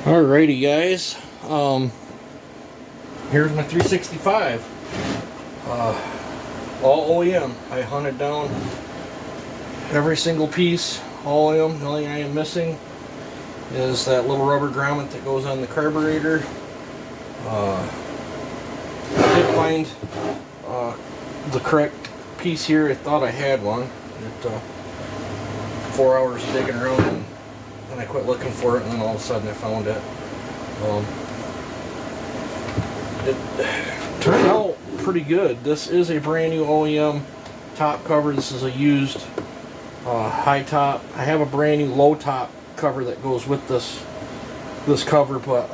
Alrighty guys, here's my 365, all OEM. I hunted down every single piece, all OEM. The only thing I am missing is that little rubber grommet that goes on the carburetor. I did find the correct piece here. I thought I had one. 4 hours of digging around, and I quit looking for it, and then all of a sudden I found it. It turned out pretty good. This is a brand new OEM top cover. This is a used high top. I have a brand new low top cover that goes with this cover, but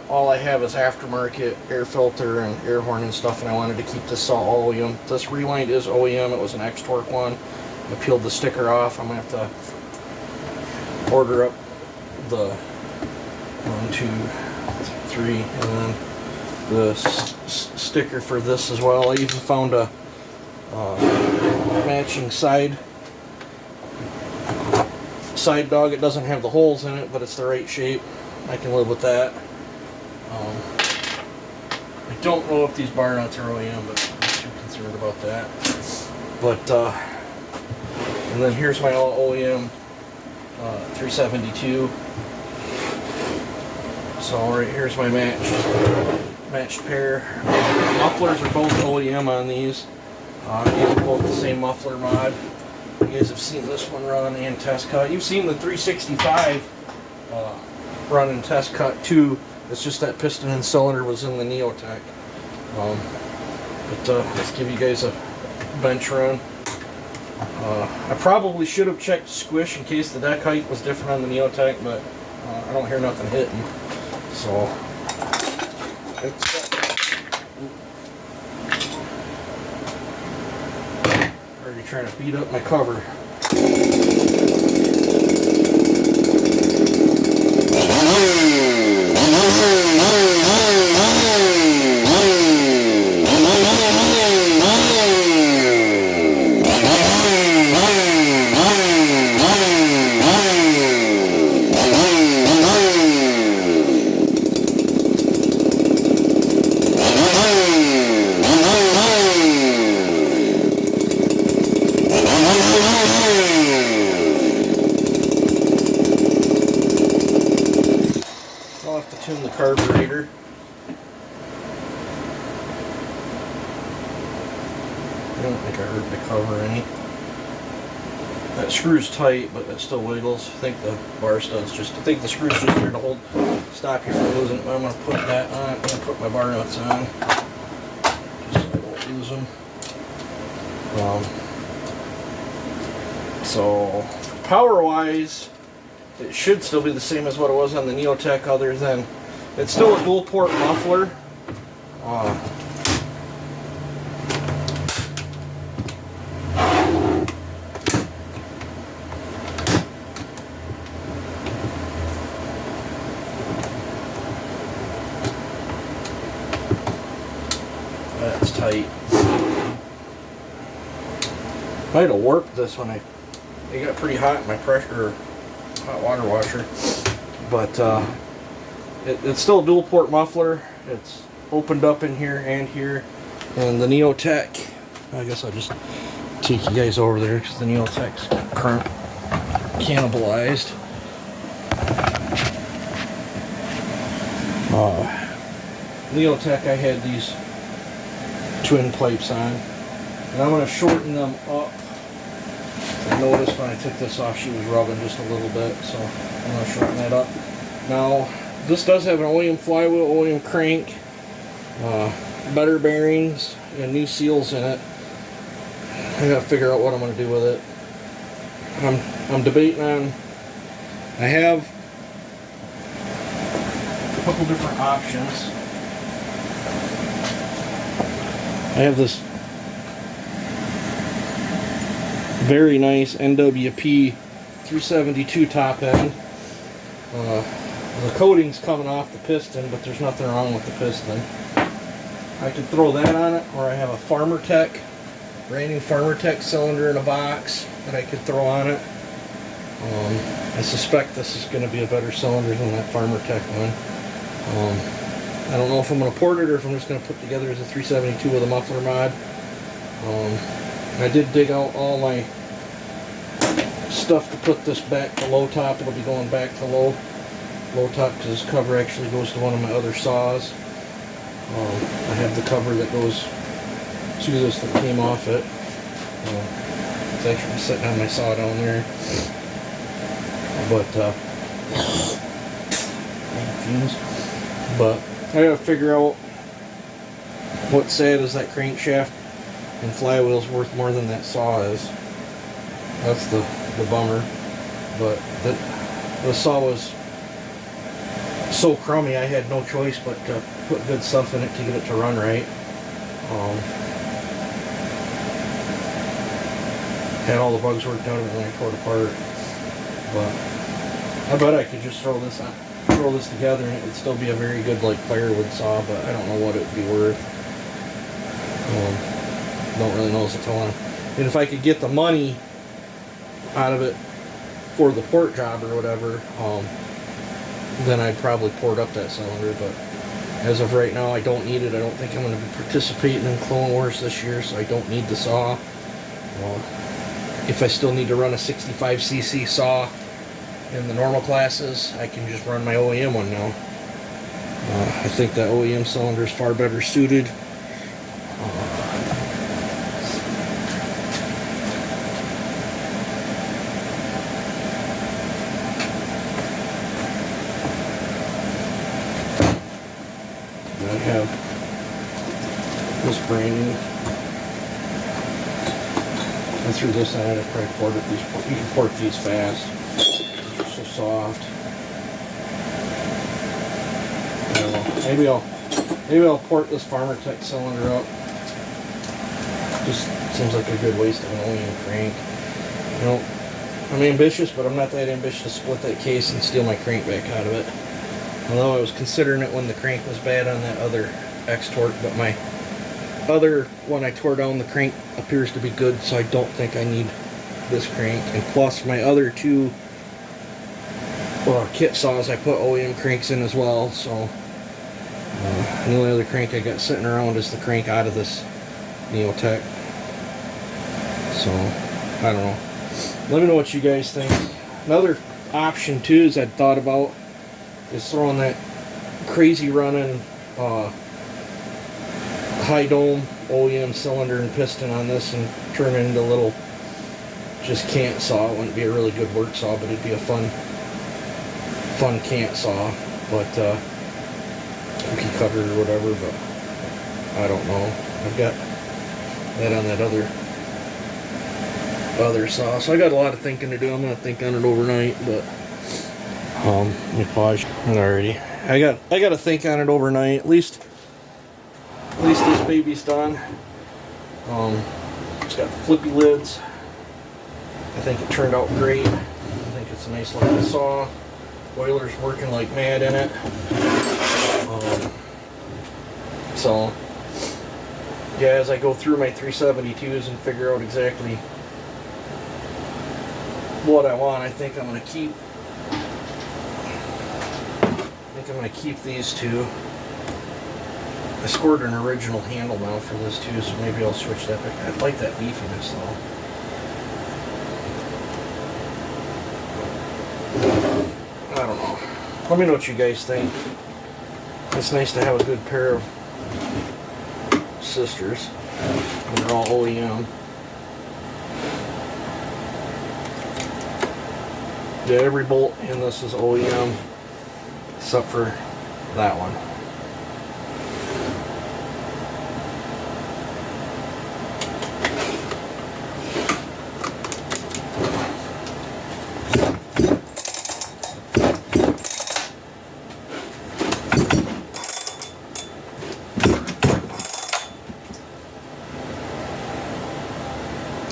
all I have is aftermarket air filter and air horn and stuff, and I wanted to keep this all OEM. This rewind is OEM. It was an X-Torque one. I peeled the sticker off. I'm going to have to order up the 1, 2, 3, and then the sticker for this as well. I even found a matching side dog. It doesn't have the holes in it, but it's the right shape. I can live with that. I don't know if these bar nuts are OEM, but I'm not too concerned about that. But and then here's my all OEM 372. So right here's my matched pair. Mufflers are both OEM on these. These are both the same muffler mod. You guys have seen this one run and test cut. You've seen the 365 run and test cut too. It's just that piston and cylinder was in the Neotech. But let's give you guys a bench run. I probably should have checked squish in case the deck height was different on the Neotech, but I don't hear nothing hitting. So it's already trying to beat up my cover. I'll have to tune the carburetor. I don't think I hurt the cover any. That screw's tight, but it still wiggles. I think the bar stud's I think the screw's just there to stop you from losing it. But I'm going to put that on. I'm going to put my bar nuts on, just so I won't lose them. So power-wise, it should still be the same as what it was on the Neotech, other than it's still a dual port muffler. That's tight. I had to warp this when it got pretty hot in my hot water washer, but it's still a dual port muffler. It's opened up in here and here, and the Neotech, I guess I'll just take you guys over there because the Neotech's current cannibalized. Neotech, I had these twin pipes on, and I'm going to shorten them up. I noticed when I took this off she was rubbing just a little bit, so I'm going to shorten that up. Now, this does have an OEM flywheel, OEM crank, better bearings, and new seals in it. I got to figure out what I'm going to do with it. I'm debating on, I have a couple different options. I have this very nice NWP 372 top end. The coating's coming off the piston, but there's nothing wrong with the piston. I could throw that on it, or I have a Farmertech, brand new Farmertech cylinder in a box that I could throw on it. I suspect this is going to be a better cylinder than that Farmer Tech one. I don't know if I'm going to port it or if I'm just going to put together as a 372 with a muffler mod. I did dig out all my stuff to put this back to low top. It'll be going back to low top because this cover actually goes to one of my other saws. I have the cover that goes to this that came off it. It's actually sitting on my saw down there. But I gotta figure out what sad is that crankshaft and flywheel's worth more than that saw is. That's the bummer. But the saw was so crummy I had no choice but to put good stuff in it to get it to run right. Had all the bugs worked out and then I tore it apart. But I bet I could just throw this together and it would still be a very good like firewood saw, but I don't know what it would be worth. Don't really know if I want to. And if I could get the money out of it for the port job or whatever, then I'd probably port up that cylinder. But as of right now, I don't need it. I don't think I'm going to be participating in Clone Wars this year, so I don't need the saw. If I still need to run a 65cc saw in the normal classes, I can just run my OEM one now. I think that OEM cylinder is far better suited. I have this brand new. I threw this on it. I probably ported these. You can port these fast. They're so soft. I don't know. Maybe I'll port this Farmer Tech cylinder up. Just seems like a good waste of an OEM crank. You know, I'm ambitious, but I'm not that ambitious to split that case and steal my crank back out of it. Although I was considering it when the crank was bad on that other X-Torque, but my other one I tore down, the crank appears to be good, so I don't think I need this crank. And plus my other two kit saws, I put OEM cranks in as well, so the only other crank I got sitting around is the crank out of this Neotech. So I don't know. Let me know what you guys think. Another option too is I'd thought about is throwing that crazy running high dome OEM cylinder and piston on this and turn it into a little just cant saw. It wouldn't be a really good work saw, but it'd be a fun cant saw. But cookie cutter or whatever, but I don't know. I've got that on that other saw, so I got a lot of thinking to do. I'm gonna think on it overnight, but let me pause it already. I got to think on it overnight. At least this baby's done. It's got the flippy lids. I think it turned out great. I think it's a nice looking saw. Oiler's working like mad in it. So yeah, as I go through my 372s and figure out exactly what I want, I think I'm going to keep these two. I scored an original handle now for this too, so maybe I'll switch that back. I like that beefiness though. I don't know. Let me know what you guys think. It's nice to have a good pair of sisters. And they're all OEM. Yeah, every bolt in this is OEM except for that one.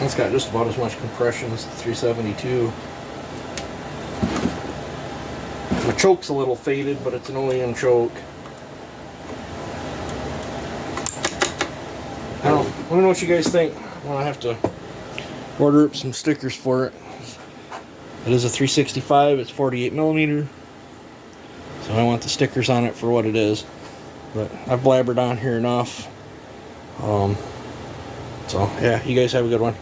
It's got just about as much compression as the 372. The choke's a little faded, but it's an OEM choke. I don't know. Let me know what you guys think. Well, I have to order up some stickers for it. It is a 365. It's 48 millimeter. So I want the stickers on it for what it is. But I've blabbered on here enough. So yeah, you guys have a good one.